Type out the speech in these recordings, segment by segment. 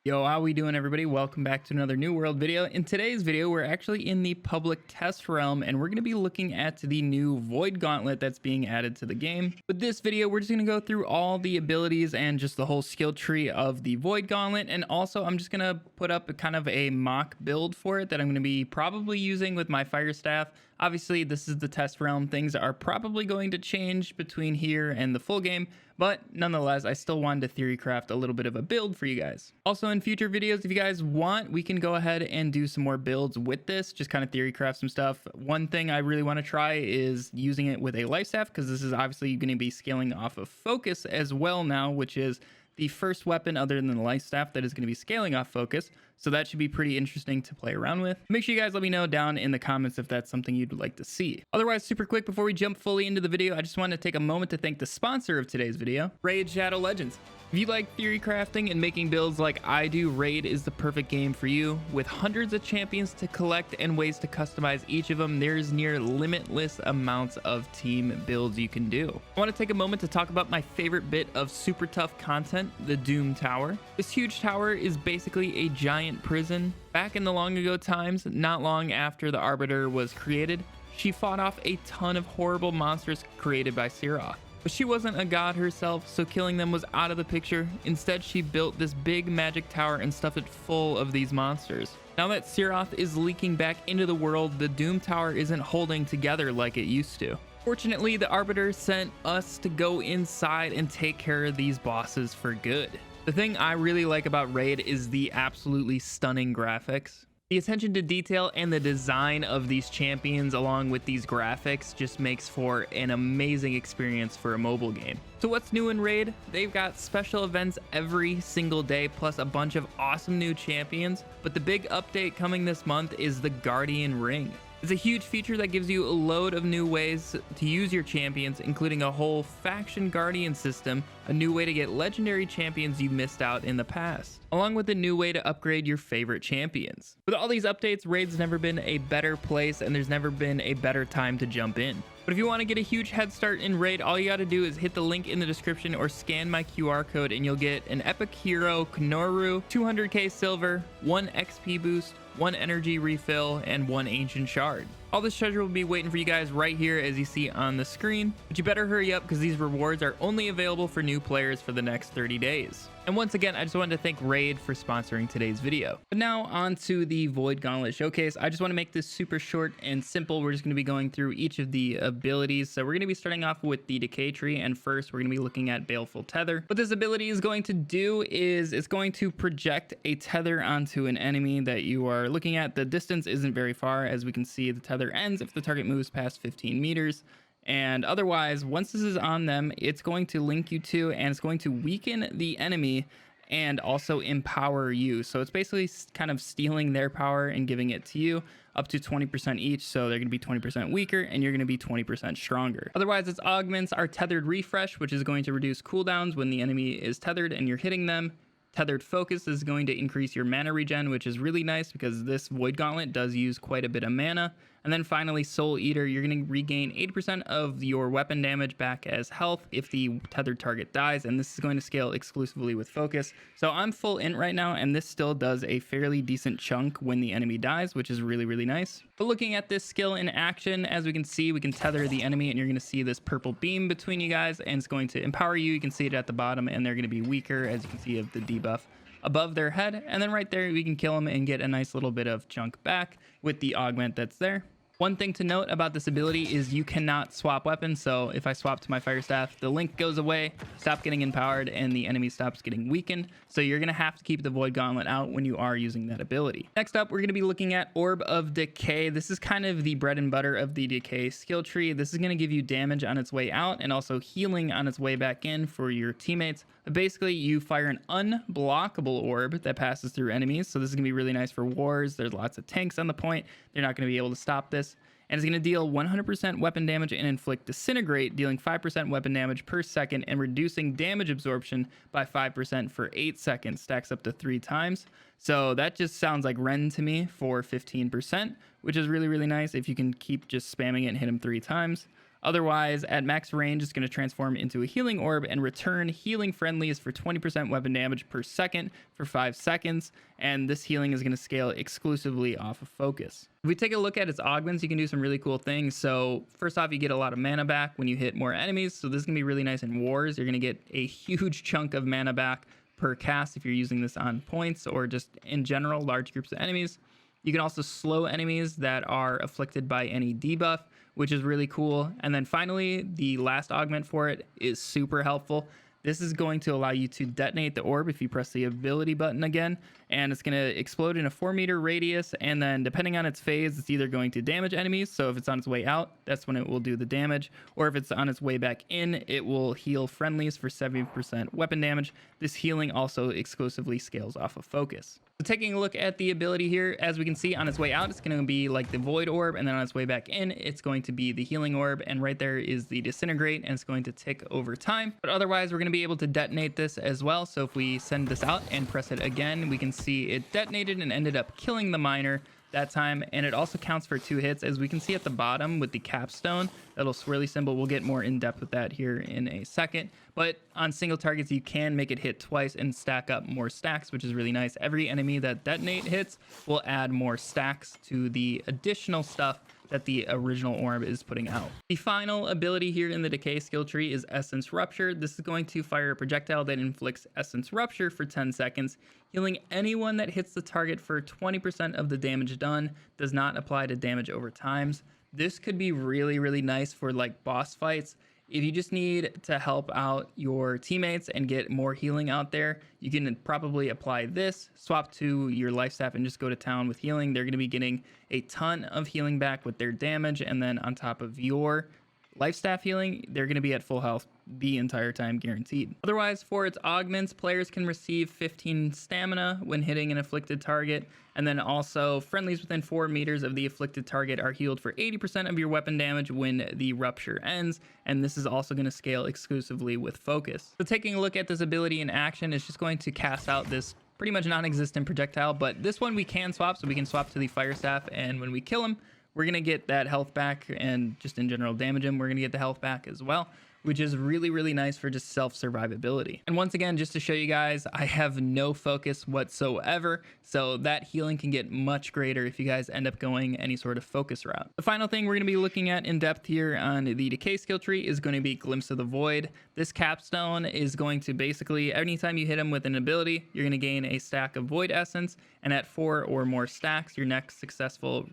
Yo, how we doing, everybody? Welcome back to another New World video. In today's video, we're actually in the public test realm, and we're going to be looking at the new Void Gauntlet that's being added to the game. With this video, we're just going to go through all the abilities and just the whole skill tree of the Void Gauntlet, and also I'm just going to put up a kind of a mock build for it that I'm going to be probably using with my fire staff. Obviously, this is the test realm. Things are probably going to change between here and the full game, but nonetheless, I still wanted to theory craft a little bit of a build for you guys. Also, in future videos, if you guys want, we can go ahead and do some more builds with this, just kind of theory craft some stuff. One thing I really want to try is using it with a life staff, because this is obviously going to be scaling off of focus as well now, which is the first weapon other than the life staff that is going to be scaling off focus. So that should be pretty interesting to play around with. Make sure you guys let me know down in the comments if that's something you'd like to see. Otherwise, super quick, before we jump fully into the video, I just want to take a moment to thank the sponsor of today's video, Raid Shadow Legends. If you like theory crafting and making builds like I do, Raid is the perfect game for you. With hundreds of champions to collect and ways to customize each of them, there's near limitless amounts of team builds you can do. I want to take a moment to talk about my favorite bit of super tough content, the Doom Tower. This huge tower is basically a giant prison. Back in the long ago times, not long after the Arbiter was created, she fought off a ton of horrible monsters created by Sephiroth. But she wasn't a god herself, so killing them was out of the picture. Instead, she built this big magic tower and stuffed it full of these monsters. Now that Sephiroth is leaking back into the world, the Doom Tower isn't holding together like it used to. Fortunately, the Arbiter sent us to go inside and take care of these bosses for good. The thing I really like about Raid is the absolutely stunning graphics. The attention to detail and the design of these champions along with these graphics just makes for an amazing experience for a mobile game. So what's new in Raid? They've got special events every single day, plus a bunch of awesome new champions. But the big update coming this month is the Guardian Ring. It's a huge feature that gives you a load of new ways to use your champions, including a whole faction guardian system, a new way to get legendary champions you missed out in the past, along with a new way to upgrade your favorite champions. With all these updates, Raid's never been a better place, and there's never been a better time to jump in. But if you want to get a huge head start in Raid, all you got to do is hit the link in the description or scan my QR code, and you'll get an epic hero, Knorru, 200k silver, 1 XP boost, 1 energy refill, and 1 ancient shard. All this treasure will be waiting for you guys right here as you see on the screen, but you better hurry up because these rewards are only available for new players for the next 30 days. And once again, I just wanted to thank Raid for sponsoring today's video. But now on to the Void Gauntlet showcase. I just want to make this super short and simple. We're just going to be going through each of the abilities. So we're going to be starting off with the decay tree, and first we're going to be looking at baleful tether. What this ability is going to do is it's going to project a tether onto an enemy that you are looking at. The distance isn't very far. As we can see, the tether ends if the target moves past 15 meters. And otherwise, once this is on them, it's going to link you to, and it's going to weaken the enemy and also empower you. So it's basically kind of stealing their power and giving it to you up to 20% each. So they're going to be 20% weaker and you're going to be 20% stronger. Otherwise, its augments are tethered refresh, which is going to reduce cooldowns when the enemy is tethered and you're hitting them. Tethered focus is going to increase your mana regen, which is really nice because this Void Gauntlet does use quite a bit of mana. And then finally, Soul Eater, you're going to regain 80% of your weapon damage back as health if the tethered target dies, and this is going to scale exclusively with focus. So I'm full int right now, and this still does a fairly decent chunk when the enemy dies, which is really, really nice. But looking at this skill in action, as we can see, we can tether the enemy, and you're going to see this purple beam between you guys, and it's going to empower you. You can see it at the bottom, and they're going to be weaker, as you can see of the debuff above their head. And then right there, we can kill them and get a nice little bit of chunk back with the augment that's there. One thing to note about this ability is you cannot swap weapons. So if I swap to my fire staff, the link goes away, stop getting empowered, and the enemy stops getting weakened. So you're going to have to keep the Void Gauntlet out when you are using that ability. Next up, we're going to be looking at Orb of Decay. This is kind of the bread and butter of the Decay skill tree. This is going to give you damage on its way out and also healing on its way back in for your teammates. But basically, you fire an unblockable orb that passes through enemies. So this is going to be really nice for wars. There's lots of tanks on the point. They're not going to be able to stop this. And it's going to deal 100% weapon damage and inflict disintegrate, dealing 5% weapon damage per second and reducing damage absorption by 5% for 8 seconds. Stacks up to 3 times. So that just sounds like Ren to me for 15%, which is really, really nice if you can keep just spamming it and hit him 3 times. Otherwise, at max range, it's going to transform into a healing orb and return healing friendlies for 20% weapon damage per second for 5 seconds. And this healing is going to scale exclusively off of focus. If we take a look at its augments, you can do some really cool things. So first off, you get a lot of mana back when you hit more enemies. So this is going to be really nice in wars. You're going to get a huge chunk of mana back per cast if you're using this on points or just in general, large groups of enemies. You can also slow enemies that are afflicted by any debuff, which is really cool. And then finally, the last augment for it is super helpful. This is going to allow you to detonate the orb if you press the ability button again, and it's going to explode in a 4-meter radius, and then depending on its phase, it's either going to damage enemies, so if it's on its way out, that's when it will do the damage, or if it's on its way back in, it will heal friendlies for 70% weapon damage. This healing also exclusively scales off of focus. So taking a look at the ability here, as we can see on its way out, it's going to be like the Void Orb, and then on its way back in, it's going to be the Healing Orb, and right there is the Disintegrate, and it's going to tick over time. But otherwise, we're going to be able to detonate this as well. So if we send this out and press it again, we can see it detonated and ended up killing the miner that time, and it also counts for 2 hits, as we can see at the bottom with the capstone, that little swirly symbol. We'll get more in depth with that here in a second, but on single targets you can make it hit twice and stack up more stacks, which is really nice. Every enemy that detonate hits will add more stacks to the additional stuff that the original orb is putting out. The final ability here in the decay skill tree is Essence Rupture. This is going to fire a projectile that inflicts Essence Rupture for 10 seconds, healing anyone that hits the target for 20% of the damage done. Does not apply to damage over times. This could be really, really nice for like boss fights. If you just need to help out your teammates and get more healing out there, you can probably apply this, swap to your life staff, and just go to town with healing. They're going to be getting a ton of healing back with their damage, and then on top of your life staff healing, they're going to be at full health the entire time, guaranteed. Otherwise, for its augments, players can receive 15 stamina when hitting an afflicted target, and then also friendlies within 4 meters of the afflicted target are healed for 80% of your weapon damage when the rupture ends, and this is also going to scale exclusively with focus. So taking a look at this ability in action, it's just going to cast out this pretty much non-existent projectile, but this one we can swap, so we can swap to the fire staff, and when we kill him, we're going to get that health back, and just in general damage him, we're going to get the health back as well, which is really, really nice for just self-survivability. And once again, just to show you guys, I have no focus whatsoever, so that healing can get much greater if you guys end up going any sort of focus route. The final thing we're going to be looking at in depth here on the decay skill tree is going to be Glimpse of the Void. This capstone is going to basically, anytime you hit him with an ability, you're going to gain a stack of Void Essence, and at 4 or more stacks, your next successful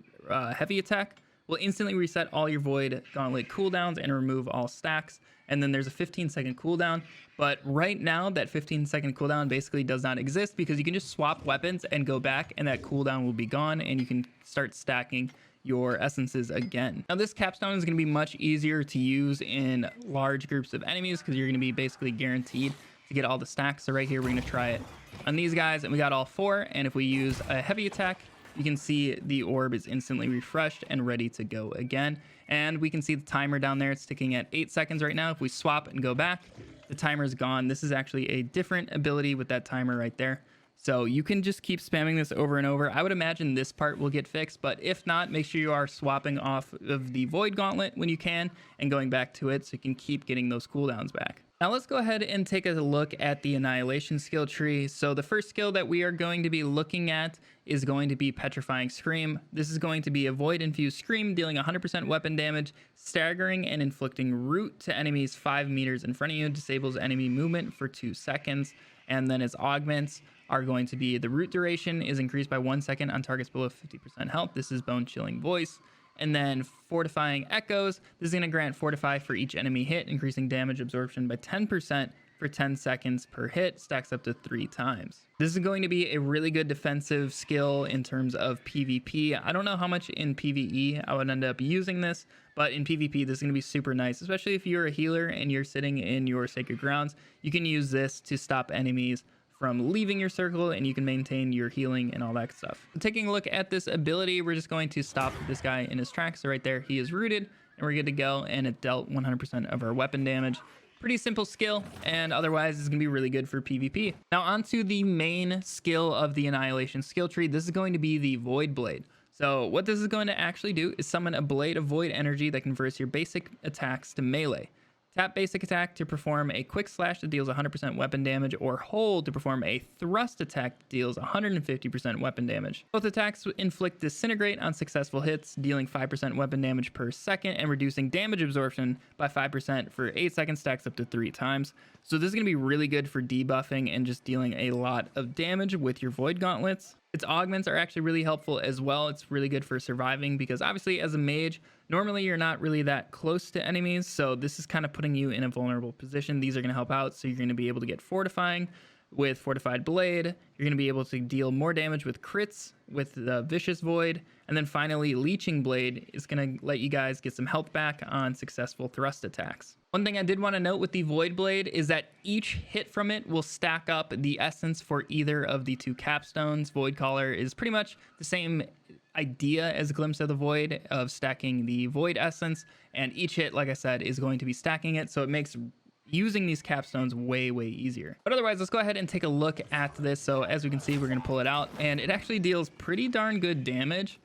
heavy attack will instantly reset all your Void Gauntlet cooldowns and remove all stacks. And then there's a 15-second cooldown, but right now that 15-second cooldown basically does not exist, because you can just swap weapons and go back and that cooldown will be gone, and you can start stacking your essences again. Now this capstone is going to be much easier to use in large groups of enemies, because you're going to be basically guaranteed to get all the stacks. So right here we're going to try it on these guys, and we got all 4, and if we use a heavy attack, you can see the orb is instantly refreshed and ready to go again. And we can see the timer down there. It's ticking at 8 seconds right now. If we swap and go back, the timer is gone. This is actually a different ability with that timer right there. So you can just keep spamming this over and over. I would imagine this part will get fixed, but if not, make sure you are swapping off of the Void Gauntlet when you can and going back to it so you can keep getting those cooldowns back. Now let's go ahead and take a look at the Annihilation skill tree. So the first skill that we are going to be looking at is going to be Petrifying Scream. This is going to be a Void Infused Scream, dealing 100% weapon damage, staggering and inflicting root to enemies 5 meters in front of you, disables enemy movement for 2 seconds, and then its augments are going to be the root duration is increased by 1 second on targets below 50% health. This is Bone Chilling Voice. And then Fortifying Echoes. This is going to grant Fortify for each enemy hit, increasing damage absorption by 10% for 10 seconds per hit, stacks up to 3 times. This is going to be a really good defensive skill in terms of PvP. I don't know how much in PvE I would end up using this, but in PvP this is going to be super nice, especially if you're a healer and you're sitting in your sacred grounds. You can use this to stop enemies from leaving your circle, and you can maintain your healing and all that stuff. Taking a look at this ability, we're just going to stop this guy in his tracks. So right there, he is rooted, and we're good to go, and it dealt 100% of our weapon damage. Pretty simple skill, and otherwise it's going to be really good for PvP. Now onto the main skill of the Annihilation skill tree. This is going to be the Void Blade. So what this is going to actually do is summon a blade of void energy that converts your basic attacks to melee. Tap basic attack to perform a quick slash that deals 100% weapon damage, or hold to perform a thrust attack that deals 150% weapon damage. Both attacks inflict disintegrate on successful hits, dealing 5% weapon damage per second and reducing damage absorption by 5% for 8 seconds, stacks up to 3 times. So this is going to be really good for debuffing and just dealing a lot of damage with your Void Gauntlets. Its augments are actually really helpful as well. It's really good for surviving because obviously as a mage, normally you're not really that close to enemies. So this is kind of putting you in a vulnerable position. These are going to help out. So you're going to be able to get fortifying with Fortified Blade. You're going to be able to deal more damage with crits with the Vicious Void. And then finally, Leeching Blade is going to let you guys get some health back on successful thrust attacks. One thing I did want to note with the Void Blade is that each hit from it will stack up the essence for either of the 2 capstones. Void Caller is pretty much the same idea as Glimpse of the Void of stacking the Void essence, and each hit, like I said, is going to be stacking it, so it makes using these capstones way easier. But otherwise, let's go ahead and take a look at this. So as we can see, we're going to pull it out, and it actually deals pretty darn good damage,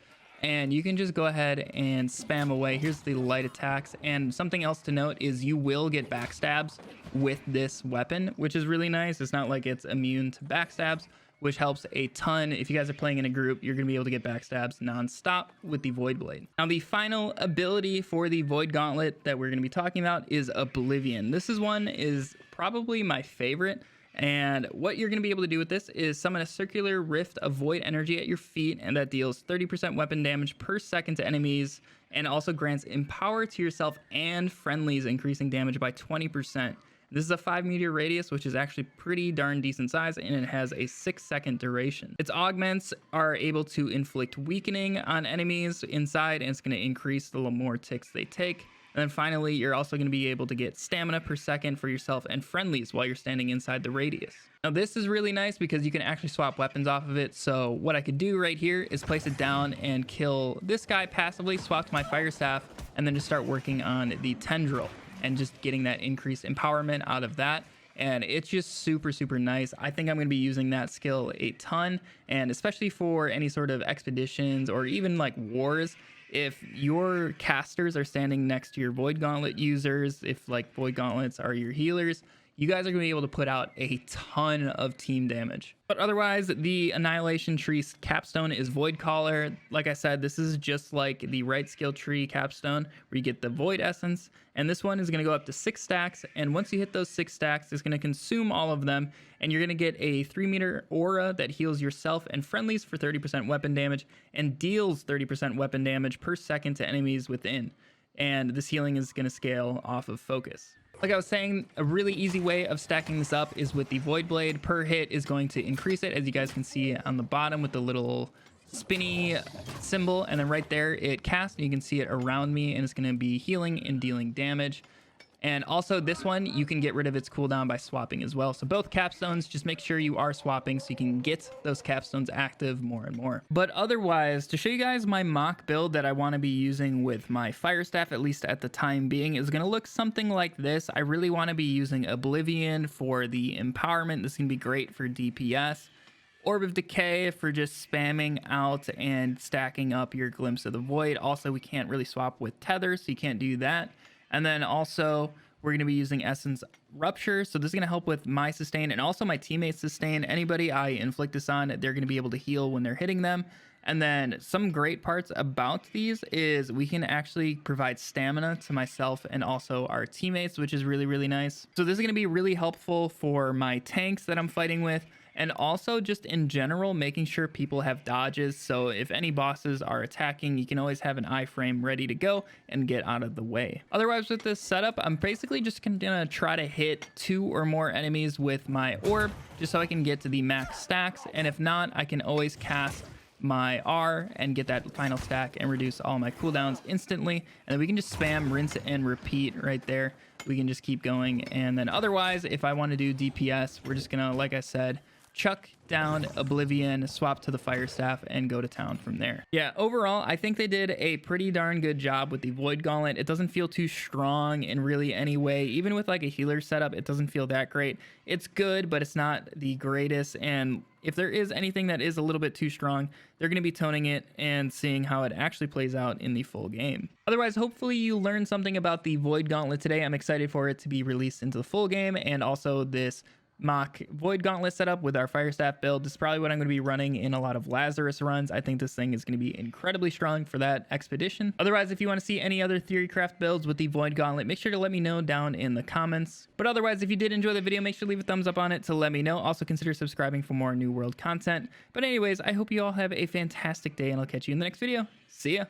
and you can just go ahead and spam away. Here's the light attacks, and something else to note is you will get backstabs with this weapon, which is really nice. It's not like it's immune to backstabs, which helps a ton. If you guys are playing in a group, you're going to be able to get backstabs non-stop with the Void Blade. Now, the final ability for the Void Gauntlet that we're going to be talking about is Oblivion. This is probably my favorite. And what you're going to be able to do with this is summon a circular rift of void energy at your feet, and that deals 30% weapon damage per second to enemies, and also grants empower to yourself and friendlies, increasing damage by 20%. This is a 5-meter radius, which is actually pretty darn decent size, and it has a 6-second duration. Its augments are able to inflict weakening on enemies inside, and it's going to increase the more ticks they take. And then finally, you're also going to be able to get stamina per second for yourself and friendlies while you're standing inside the radius. Now, this is really nice because you can actually swap weapons off of it. So what I could do right here is place it down and kill this guy passively, swap to my fire staff, and then just start working on the tendril and just getting that increased empowerment out of that. And it's just super nice. I think I'm going to be using that skill a ton, and especially for any sort of expeditions or even like wars. If your casters are standing next to your Void Gauntlet users, if like Void Gauntlets are your healers, you guys are going to be able to put out a ton of team damage. But otherwise, the Annihilation tree's capstone is Void Caller. Like I said, this is just like the right skill tree capstone where you get the Void Essence. And this one is going to go up to 6 stacks. And once you hit those 6 stacks, it's going to consume all of them. And you're going to get a 3-meter aura that heals yourself and friendlies for 30% weapon damage and deals 30% weapon damage per second to enemies within. And this healing is going to scale off of focus. Like I was saying, a really easy way of stacking this up is with the Void Blade. Per hit is going to increase it, as you guys can see on the bottom with the little spinny symbol. And then right there, it casts, and you can see it around me, and it's going to be healing and dealing damage. And also this one, you can get rid of its cooldown by swapping as well. So both capstones, just make sure you are swapping so you can get those capstones active more and more. But otherwise, to show you guys my mock build that I want to be using with my fire staff, at least at the time being, is going to look something like this. I really want to be using Oblivion for the empowerment. This can be great for DPS. Orb of Decay for just spamming out and stacking up your Glimpse of the Void. Also, we can't really swap with tether, so you can't do that. And then also, we're going to be using Essence Rupture. So this is going to help with my sustain and also my teammates' sustain. Anybody I inflict this on, they're going to be able to heal when they're hitting them. And then some great parts about these is we can actually provide stamina to myself and also our teammates, which is really nice. So this is going to be really helpful for my tanks that I'm fighting with. And also just in general, making sure people have dodges. So if any bosses are attacking, you can always have an iframe ready to go and get out of the way. Otherwise, with this setup, I'm basically just gonna try to hit 2 or more enemies with my orb, just so I can get to the max stacks. And if not, I can always cast my R and get that final stack and reduce all my cooldowns instantly. And then we can just spam rinse and repeat right there. We can just keep going. And then otherwise, if I want to do DPS, we're just gonna, like I said, chuck down Oblivion, swap to the fire staff, and go to town from there. Yeah, overall, I think they did a pretty darn good job with the Void Gauntlet. It doesn't feel too strong in really any way. Even with like a healer setup, it doesn't feel that great. It's good, but it's not the greatest. And if there is anything that is a little bit too strong, they're going to be toning it and seeing how it actually plays out in the full game. Otherwise, hopefully you learned something about the Void Gauntlet today. I'm excited for it to be released into the full game, and also this mock Void Gauntlet setup with our fire staff build. This is probably what I'm going to be running in a lot of Lazarus runs. I think this thing is going to be incredibly strong for that expedition. Otherwise, if you want to see any other Theorycraft builds with the Void Gauntlet, make sure to let me know down in the comments. But otherwise, if you did enjoy the video, make sure to leave a thumbs up on it to let me know. Also consider subscribing for more New World content. But anyways, I hope you all have a fantastic day, and I'll catch you in the next video. See ya!